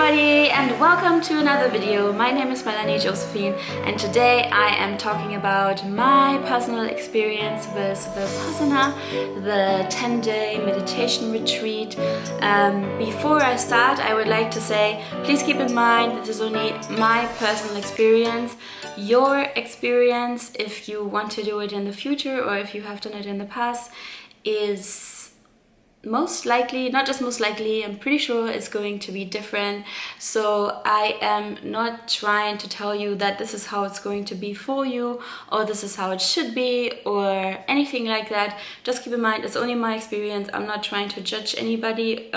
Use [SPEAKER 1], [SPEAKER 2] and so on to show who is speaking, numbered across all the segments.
[SPEAKER 1] everybody and welcome to another video. My name is Melanie Josephine and today I am talking about my personal experience with VIPASSANA, the 10-day meditation retreat. Before I start, I would like to say, please keep in mind that this is only my personal experience. Your experience, if you want to do it in the future or if you have done it in the past, is most likely, not just most likely, I'm pretty sure it's going to be different. So I am not trying to tell you that this is how it's going to be for you or this is how it should be or anything like that. Just keep in mind it's only my experience. I'm not trying to judge anybody.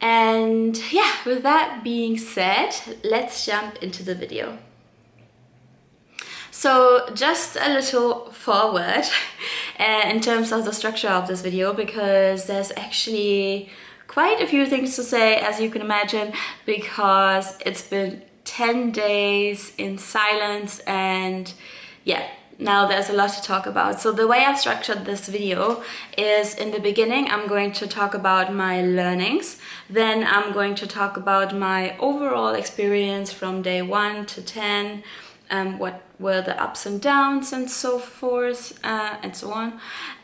[SPEAKER 1] And yeah, with that being said, let's jump into the video. So just a little forward in terms of the structure of this video, because there's actually quite a few things to say, as you can imagine, because it's been 10 days in silence and yeah, now there's a lot to talk about. So the way I've structured this video is, in the beginning I'm going to talk about my learnings, then I'm going to talk about my overall experience from day 1 to 10, what were the ups and downs and so forth and so on,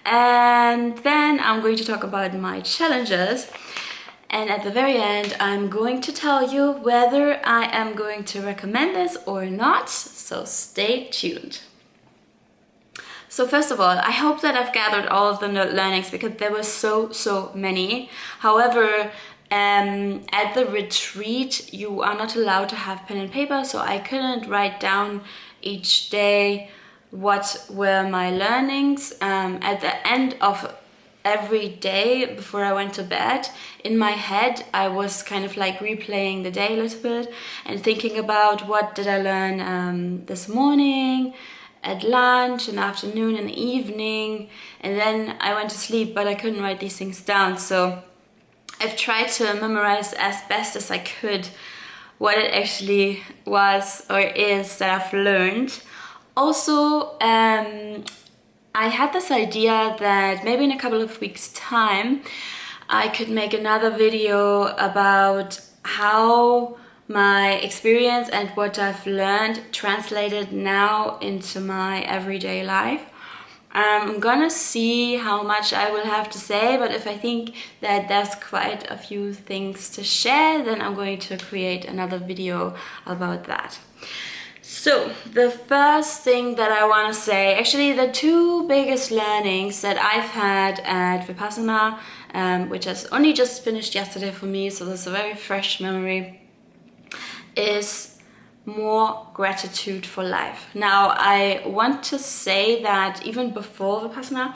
[SPEAKER 1] and then I'm going to talk about my challenges, and at the very end I'm going to tell you whether I am going to recommend this or not, so stay tuned. So first of all, I hope that I've gathered all of the learnings, because there were so many. However, at the retreat you are not allowed to have pen and paper, so I couldn't write down each day what were my learnings. At the end of every day before I went to bed, in my head I was kind of like replaying the day a little bit and thinking about what did I learn this morning, at lunch, in the afternoon, in the evening, and then I went to sleep, but I couldn't write these things down. So I've tried to memorize as best as I could what it actually was or is that I've learned. Also, I had this idea that maybe in a couple of weeks' time I could make another video about how my experience and what I've learned translated now into my everyday life. I'm gonna see how much I will have to say, but if I think that there's quite a few things to share, then I'm going to create another video about that. So the first thing that I want to say, actually the two biggest learnings that I've had at VIPASSANA, which has only just finished yesterday for me, so this is a very fresh memory, is more gratitude for life. Now, I want to say that even before VIPASSANA,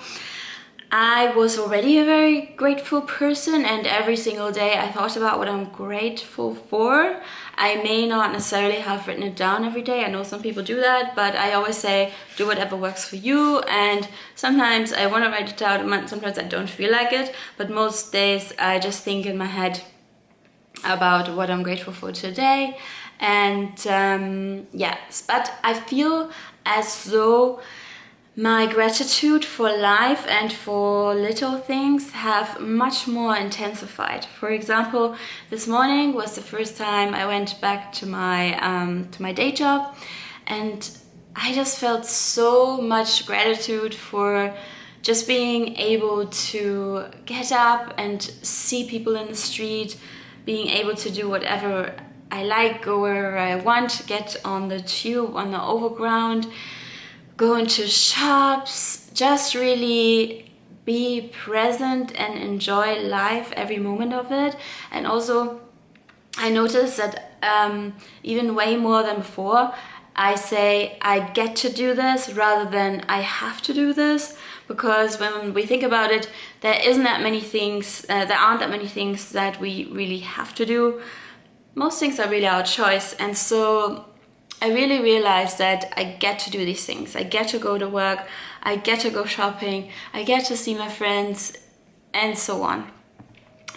[SPEAKER 1] I was already a very grateful person, and every single day I thought about what I'm grateful for. I may not necessarily have written it down every day. I know some people do that, but I always say do whatever works for you, and sometimes I want to write it down, sometimes I don't feel like it, but most days I just think in my head about what I'm grateful for today. And yes, but I feel as though my gratitude for life and for little things have much more intensified. For example, this morning was the first time I went back to my day job, and I just felt so much gratitude for just being able to get up and see people in the street, being able to do whatever I like, go wherever I want, get on the tube, on the overground, go into shops, just really be present and enjoy life, every moment of it. And also I noticed that even way more than before, I say I get to do this rather than I have to do this, because when we think about it, there aren't that many things that we really have to do. Most things are really our choice, and so I really realized that I get to do these things. I get to go to work, I get to go shopping, I get to see my friends, and so on.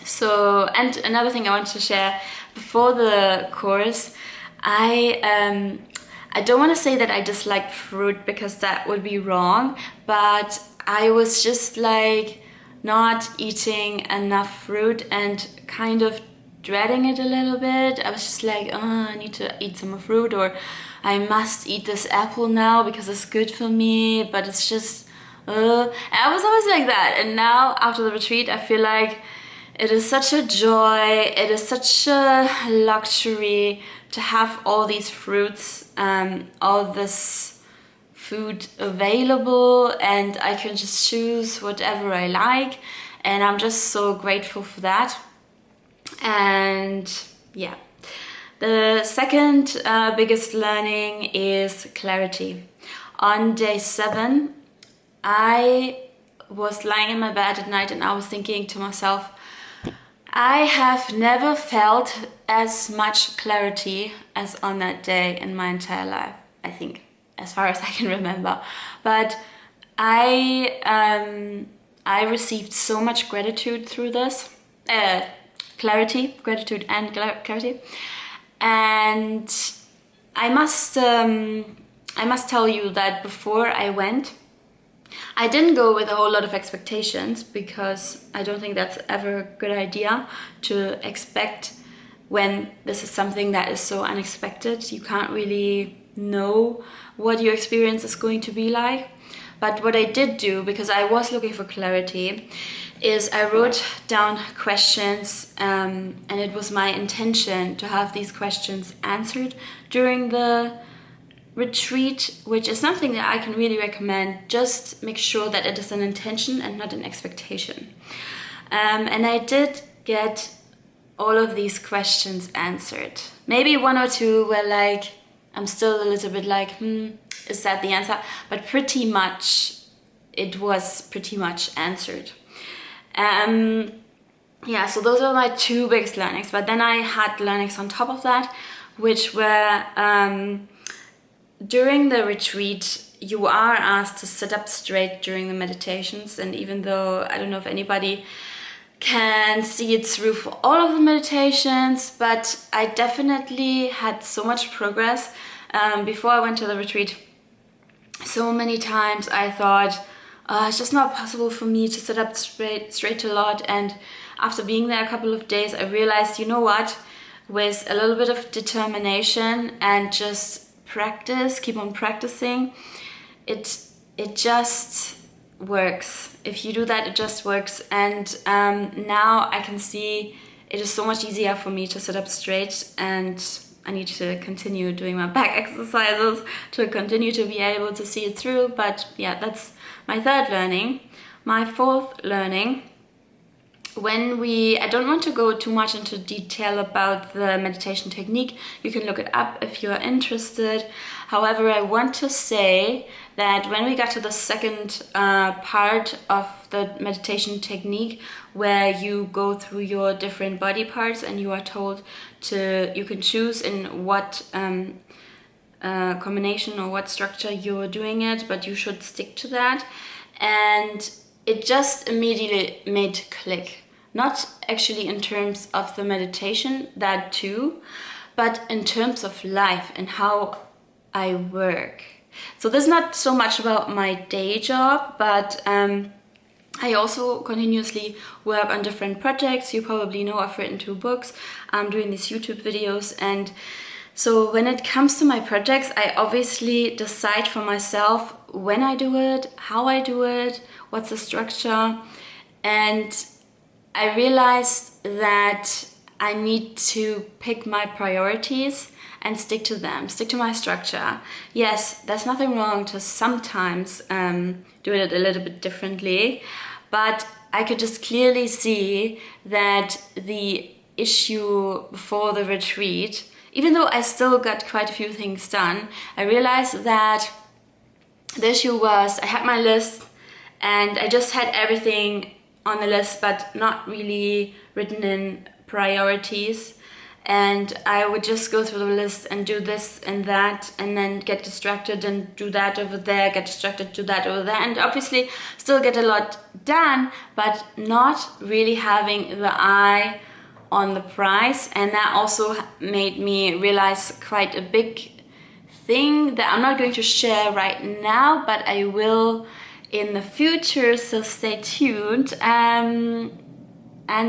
[SPEAKER 1] So, and another thing I want to share before the course, I don't want to say that I disliked fruit, because that would be wrong, but I was just like not eating enough fruit and kind of dreading it a little bit. I was just like, oh, I need to eat some more fruit, or I must eat this apple now because it's good for me, but it's just, I was always like that. And now after the retreat, I feel like it is such a joy, it is such a luxury to have all these fruits, all this food available, and I can just choose whatever I like, and I'm just so grateful for that. And yeah, the second biggest learning is clarity. On day 7, I was lying in my bed at night and I was thinking to myself, I have never felt as much clarity as on that day in my entire life, I think, as far as I can remember. But I received so much gratitude through this, gratitude and clarity. And I must tell you that before I went, I didn't go with a whole lot of expectations, because I don't think that's ever a good idea to expect when this is something that is so unexpected. You can't really know what your experience is going to be like. But what I did do, because I was looking for clarity, is I wrote down questions, and it was my intention to have these questions answered during the retreat, which is something that I can really recommend. Just make sure that it is an intention and not an expectation. And I did get all of these questions answered. Maybe one or two were like, I'm still a little bit like, is that the answer? But pretty much, it was pretty much answered. Yeah, so those are my 2 biggest learnings. But then I had learnings on top of that, which were, during the retreat, you are asked to sit up straight during the meditations. And even though I don't know if anybody can see it through for all of the meditations, but I definitely had so much progress. Before I went to the retreat, so many times I thought, it's just not possible for me to sit up straight a lot. And after being there a couple of days, I realized, you know what, with a little bit of determination and just practice, keep on practicing, it just works. If you do that, it just works. And now I can see it is so much easier for me to sit up straight, and I need to continue doing my back exercises to continue to be able to see it through. But yeah, that's my 3rd learning. My 4th learning, I don't want to go too much into detail about the meditation technique. You can look it up if you're interested. However, I want to say that when we got to the second part of the meditation technique, where you go through your different body parts and you are told you can choose in what combination or what structure you're doing it, but you should stick to that. And it just immediately made click. Not actually in terms of the meditation, that too, but in terms of life and how I work. So this is not so much about my day job, but I also continuously work on different projects. You probably know I've written 2 books. I'm doing these YouTube videos, and so when it comes to my projects, I obviously decide for myself when I do it, how I do it, what's the structure. And I realized that I need to pick my priorities and stick to them, stick to my structure. Yes, there's nothing wrong to sometimes do it a little bit differently, but I could just clearly see that the issue before the retreat, even though I still got quite a few things done, I realized that the issue was I had my list and I just had everything on the list, but not really written in priorities. And I would just go through the list and do this and that, and then get distracted and do that over there, get distracted, do that over there, and obviously still get a lot done, but not really having the eye on the prize. And that also made me realize quite a big thing that I'm not going to share right now, but I will in the future, so stay tuned. And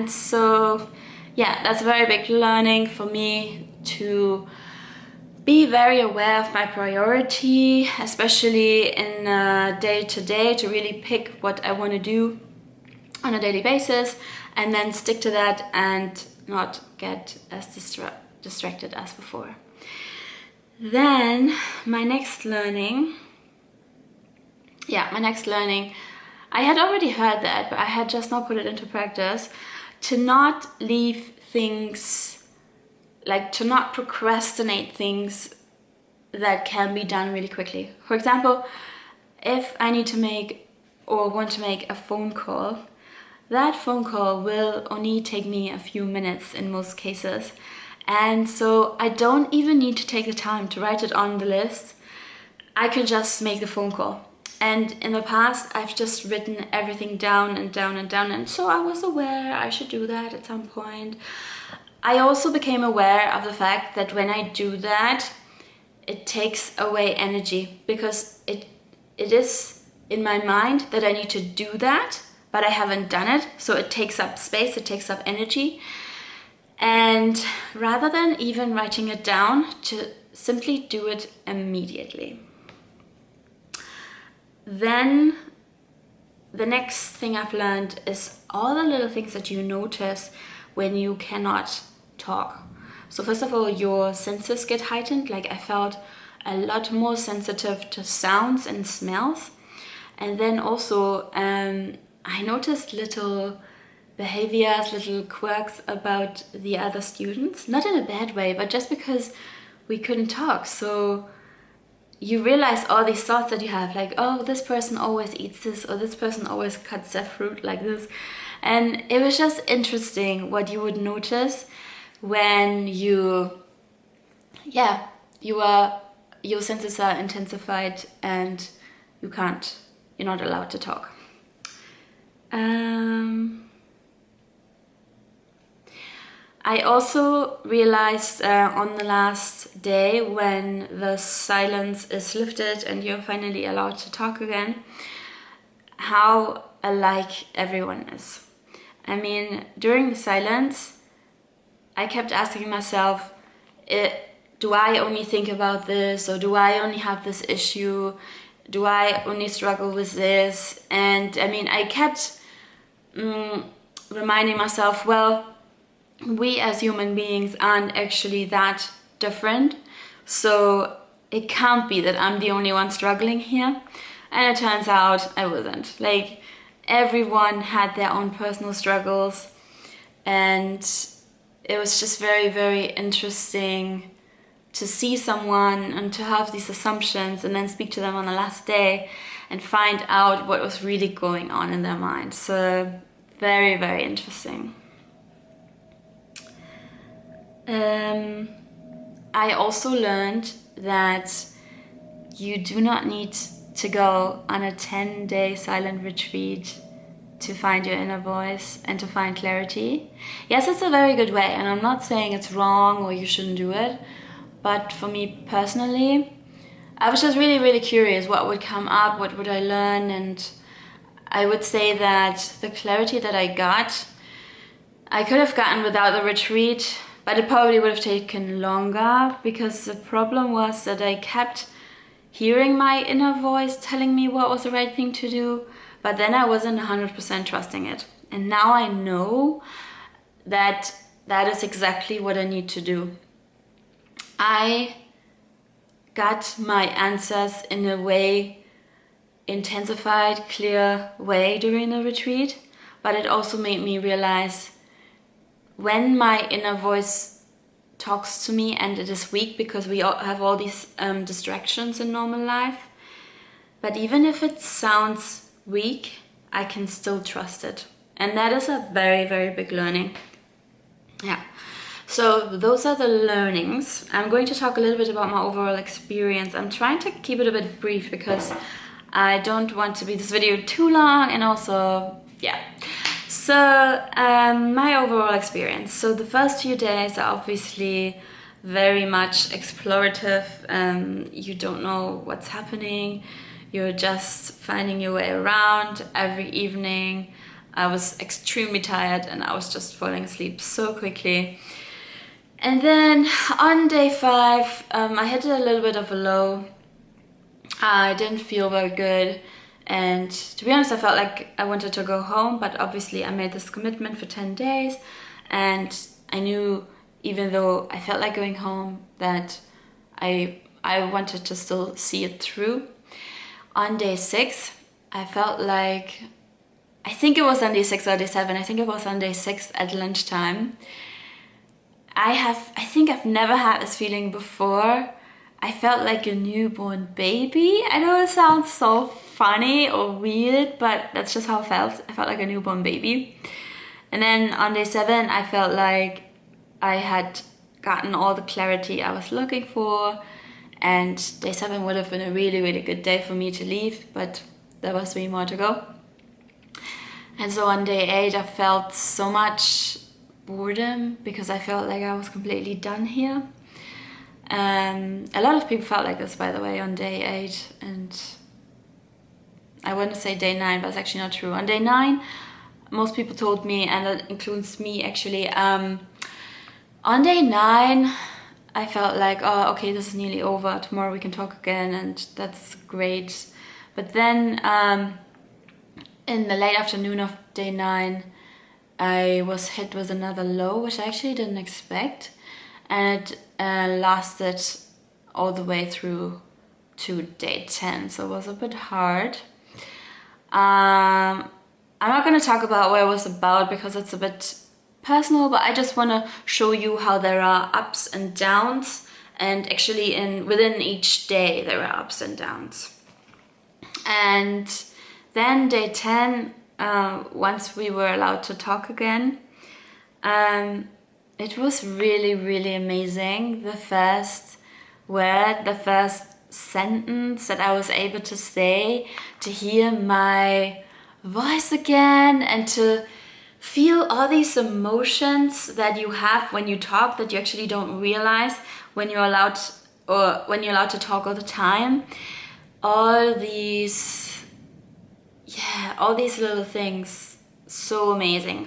[SPEAKER 1] so yeah, that's a very big learning for me, to be very aware of my priority, especially in day-to-day, to really pick what I want to do on a daily basis and then stick to that and not get as distracted as before. Then my next learning, I had already heard that, but I had just not put it into practice, to not leave things, like to not procrastinate things that can be done really quickly. For example, if I need to make or want to make a phone call, that phone call will only take me a few minutes in most cases. And so I don't even need to take the time to write it on the list. I could just make the phone call. And in the past, I've just written everything down and down and down. And so I was aware I should do that at some point. I also became aware of the fact that when I do that, it takes away energy, because it is in my mind that I need to do that, but I haven't done it. So it takes up space, it takes up energy. And rather than even writing it down, to simply do it immediately. Then the next thing I've learned is all the little things that you notice when you cannot talk. So first of all, your senses get heightened. Like, I felt a lot more sensitive to sounds and smells. And then also I noticed little behaviors, little quirks about the other students, not in a bad way, but just because we couldn't talk. So you realize all these thoughts that you have, like, oh, this person always eats this, or this person always cuts their fruit like this. And it was just interesting what you would notice when your senses are intensified and you're not allowed to talk. I also realized on the last day, when the silence is lifted and you're finally allowed to talk again, how alike everyone is. I mean, during the silence, I kept asking myself, do I only think about this, or do I only have this issue? Do I only struggle with this? And I mean, I kept reminding myself, well, we as human beings aren't actually that different, so it can't be that I'm the only one struggling here. And it turns out I wasn't. Like, everyone had their own personal struggles, and it was just very, very interesting to see someone and to have these assumptions and then speak to them on the last day and find out what was really going on in their mind. So very, very interesting. I also learned that you do not need to go on a 10-day silent retreat to find your inner voice and to find clarity. Yes, it's a very good way, and I'm not saying it's wrong or you shouldn't do it, but for me personally, I was just really, really curious what would come up, what would I learn, and I would say that the clarity that I got, I could have gotten without the retreat, but it probably would have taken longer, because the problem was that I kept hearing my inner voice telling me what was the right thing to do, but then I wasn't 100% trusting it. And now I know that that is exactly what I need to do. I got my answers in a way, intensified, clear way during the retreat, but it also made me realize when my inner voice talks to me and it is weak, because we all have all these distractions in normal life, but even if it sounds weak, I can still trust it. And that is a very, very big learning. Yeah. So those are the learnings. I'm going to talk a little bit about my overall experience. I'm trying to keep it a bit brief because I don't want to be this video too long, and also, yeah. So my overall experience. So the first few days are obviously very much explorative. You don't know what's happening. You're just finding your way around every evening. I was extremely tired and I was just falling asleep so quickly. And then on day 5, I hit a little bit of a low. I didn't feel very good. And to be honest, I felt like I wanted to go home, but obviously I made this commitment for 10 days. And I knew, even though I felt like going home, that I wanted to still see it through. On day 6, I felt like, I think it was on day 6 or day 7, I think it was on day 6 at lunchtime. I think I've never had this feeling before. I felt like a newborn baby. I know it sounds so funny or weird, but that's just how I felt. I felt like a newborn baby. And then on day 7, I felt like I had gotten all the clarity I was looking for. And day 7 would have been a really, really good day for me to leave, but there was 3 more to go. And so on day 8, I felt so much boredom because I felt like I was completely done here. A lot of people felt like this, by the way, on day 8, and I want to say day 9, but it's actually not true. On day 9, most people told me, and that includes me actually, on day 9, I felt like, oh, okay, this is nearly over, tomorrow we can talk again, and that's great. But then in the late afternoon of day 9, I was hit with another low, which I actually didn't expect, and it lasted all the way through to day 10, so it was a bit hard. I'm not going to talk about what it was about because it's a bit personal, but I just want to show you how there are ups and downs, and actually within each day there are ups and downs. And then day 10, once we were allowed to talk again, it was really, really amazing. The first word, the first sentence that I was able to say, to hear my voice again, and to feel all these emotions that you have when you talk that you actually don't realize when you're allowed to talk all the time. All these little things. So amazing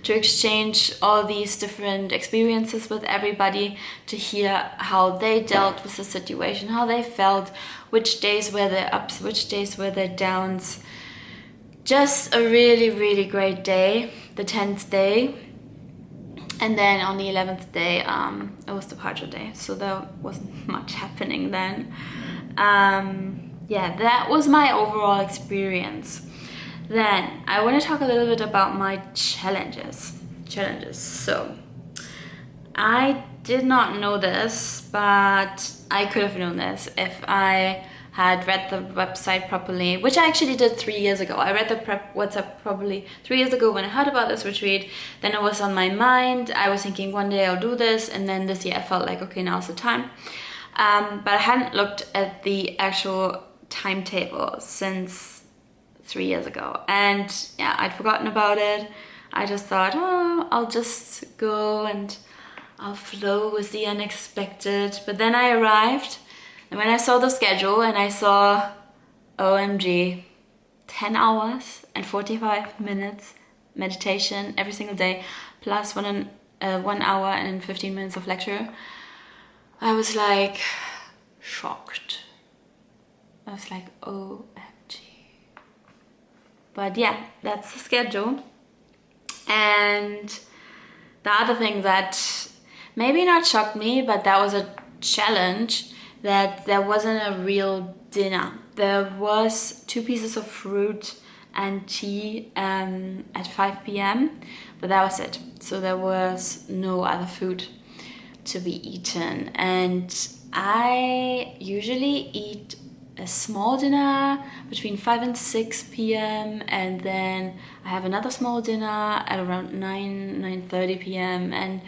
[SPEAKER 1] to exchange all these different experiences with everybody, to hear how they dealt with the situation, how they felt, which days were their ups, which days were their downs. Just a really, really great day, the 10th day. And then on the 11th day, it was departure day, so there wasn't much happening then. Yeah, that was my overall experience. Then I want to talk a little bit about my challenges. So I did not know this, but I could have known this if I had read the website properly, which I actually did 3 years ago. I read the WhatsApp probably 3 years ago when I heard about this retreat. Then it was on my mind. I was thinking one day I'll do this, and then this year I felt like, okay, now's the time. But I hadn't looked at the actual timetable since 3 years ago, and yeah, I'd forgotten about it. I just thought, oh, I'll just go and I'll flow with the unexpected. But then I arrived, and when I saw the schedule and I saw, OMG, 10 hours and 45 minutes meditation every single day, plus 1 hour and 15 minutes of lecture, I was like shocked. I was like, OMG. But yeah, that's the schedule. And the other thing that maybe not shocked me, but that was a challenge, that there wasn't a real dinner. There was 2 pieces of fruit and tea at 5 p.m, but that was it. So there was no other food to be eaten. And I usually eat a small dinner between 5 and 6 p.m, and then I have another small dinner at around 9:30 p.m, and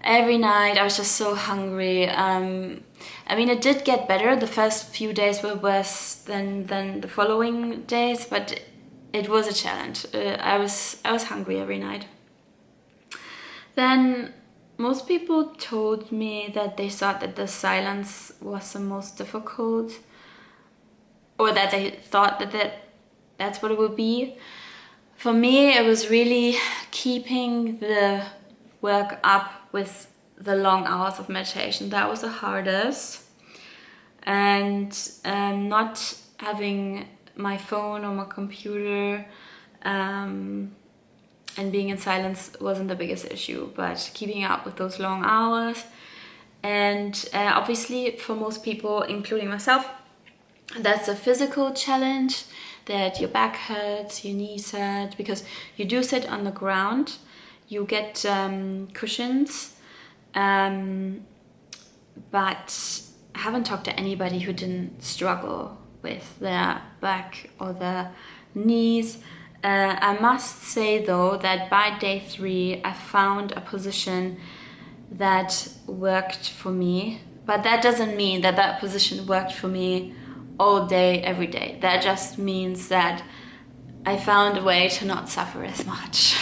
[SPEAKER 1] every night I was just so hungry. I mean, it did get better. The first few days were worse than the following days, but it was a challenge. I was hungry every night. Then most people told me that they thought that the silence was the most difficult, or that they thought that that's what it would be. For me, it was really keeping the work up with the long hours of meditation. That was the hardest. And not having my phone or my computer and being in silence wasn't the biggest issue, but keeping up with those long hours. And obviously for most people, including myself, that's a physical challenge, that your back hurts, your knees hurt, because you do sit on the ground. You get cushions, but I haven't talked to anybody who didn't struggle with their back or their knees. I must say though that by day 3 I found a position that worked for me, but that doesn't mean that that position worked for me all day, every day. That just means that I found a way to not suffer as much.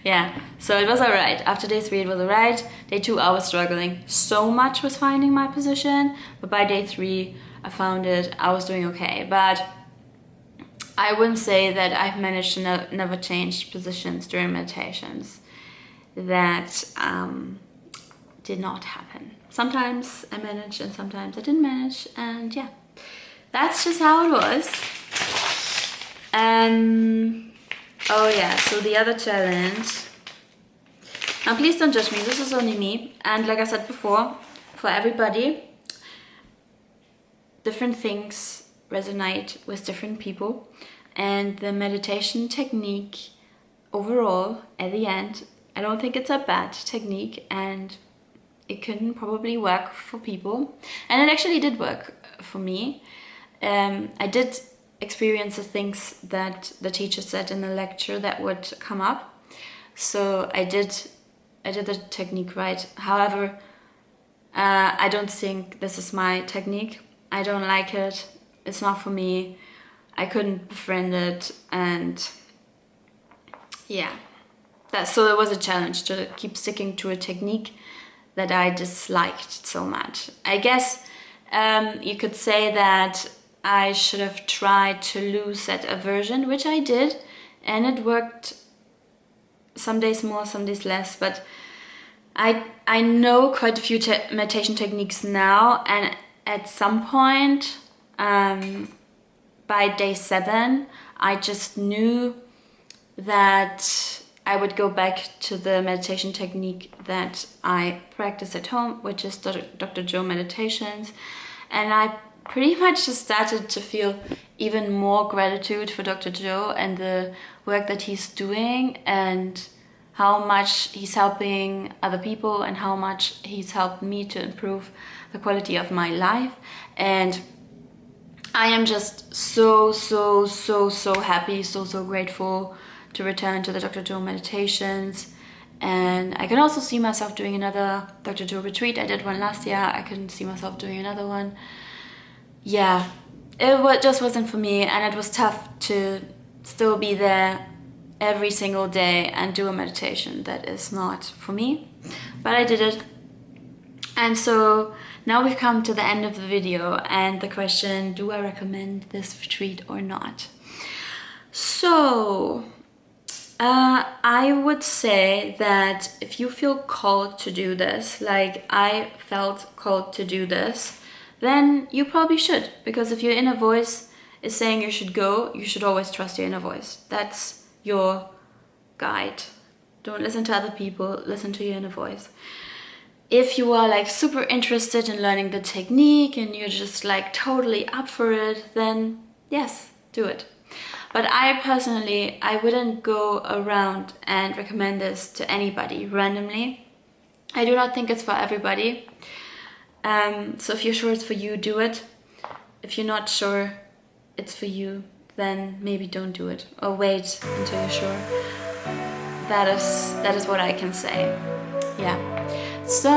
[SPEAKER 1] Yeah, so it was alright. After day 3 it was alright. Day 2 I was struggling so much with finding my position, but by day 3 I found it. I was doing okay, but I wouldn't say that I've managed to never change positions during meditations. That did not happen. Sometimes I managed and sometimes I didn't manage, and yeah, that's just how it was. Oh yeah, so the other challenge. Now please don't judge me, this is only me. And like I said before, for everybody, different things resonate with different people. And the meditation technique overall, at the end, I don't think it's a bad technique, and it can probably work for people. And it actually did work for me. I did experience the things that the teacher said in the lecture that would come up. So I did the technique right. However, I don't think this is my technique. I don't like it. It's not for me. I couldn't befriend it, and yeah. So it was a challenge to keep sticking to a technique that I disliked so much. I guess you could say that I should have tried to lose that aversion, which I did, and it worked some days more, some days less, but I know quite a few meditation techniques now, and at some point by day 7 I just knew that I would go back to the meditation technique that I practice at home, which is Dr. Joe meditations. And I pretty much just started to feel even more gratitude for Dr. Joe and the work that he's doing, and how much he's helping other people and how much he's helped me to improve the quality of my life. And I am just so happy, so grateful to return to the Dr. Joe meditations. And I can also see myself doing another Dr. Joe retreat. I did one last year. I couldn't see myself doing another one. Yeah, it just wasn't for me, and it was tough to still be there every single day and do a meditation that is not for me, but I did it. And so now we've come to the end of the video and the question, do I recommend this retreat or not? So I would say that if you feel called to do this, like I felt called to do this, then you probably should, because if your inner voice is saying you should go, you should always trust your inner voice. That's your guide. Don't listen to other people, listen to your inner voice. If you are like super interested in learning the technique and you're just like totally up for it, then yes, do it. But I personally, I wouldn't go around and recommend this to anybody randomly. I do not think it's for everybody. So if you're sure it's for you, do it. If you're not sure it's for you, then maybe don't do it, or wait until you're sure. That is what I can say. Yeah. So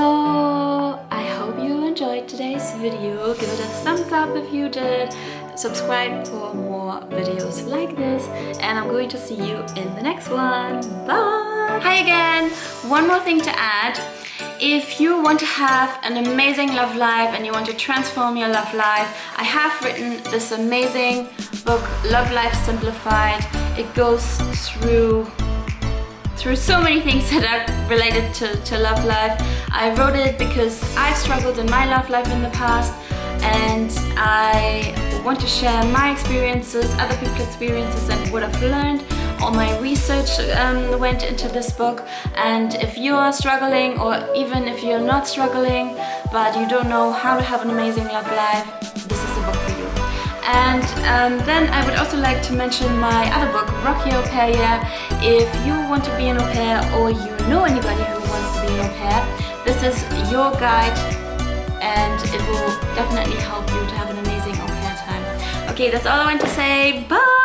[SPEAKER 1] I hope you enjoyed today's video. Give it a thumbs up if you did. Subscribe for more videos like this, and I'm going to see you in the next one. Bye! Hi again! One more thing to add. If you want to have an amazing love life and you want to transform your love life, I have written this amazing book, Love Life Simplified. it goes through so many things that are related to love life. I wrote it because I've struggled in my love life in the past, and I want to share my experiences, other people's experiences, and what I've learned. All my research went into this book, and if you're struggling, or even if you're not struggling but you don't know how to have an amazing love life, this is the book for you. And then I would also like to mention my other book, Rock Your Au Pair Year. If you want to be an au pair, or you know anybody who wants to be an au pair, this is your guide, and it will definitely help you to have an amazing au pair time. Okay, that's all I want to say. Bye!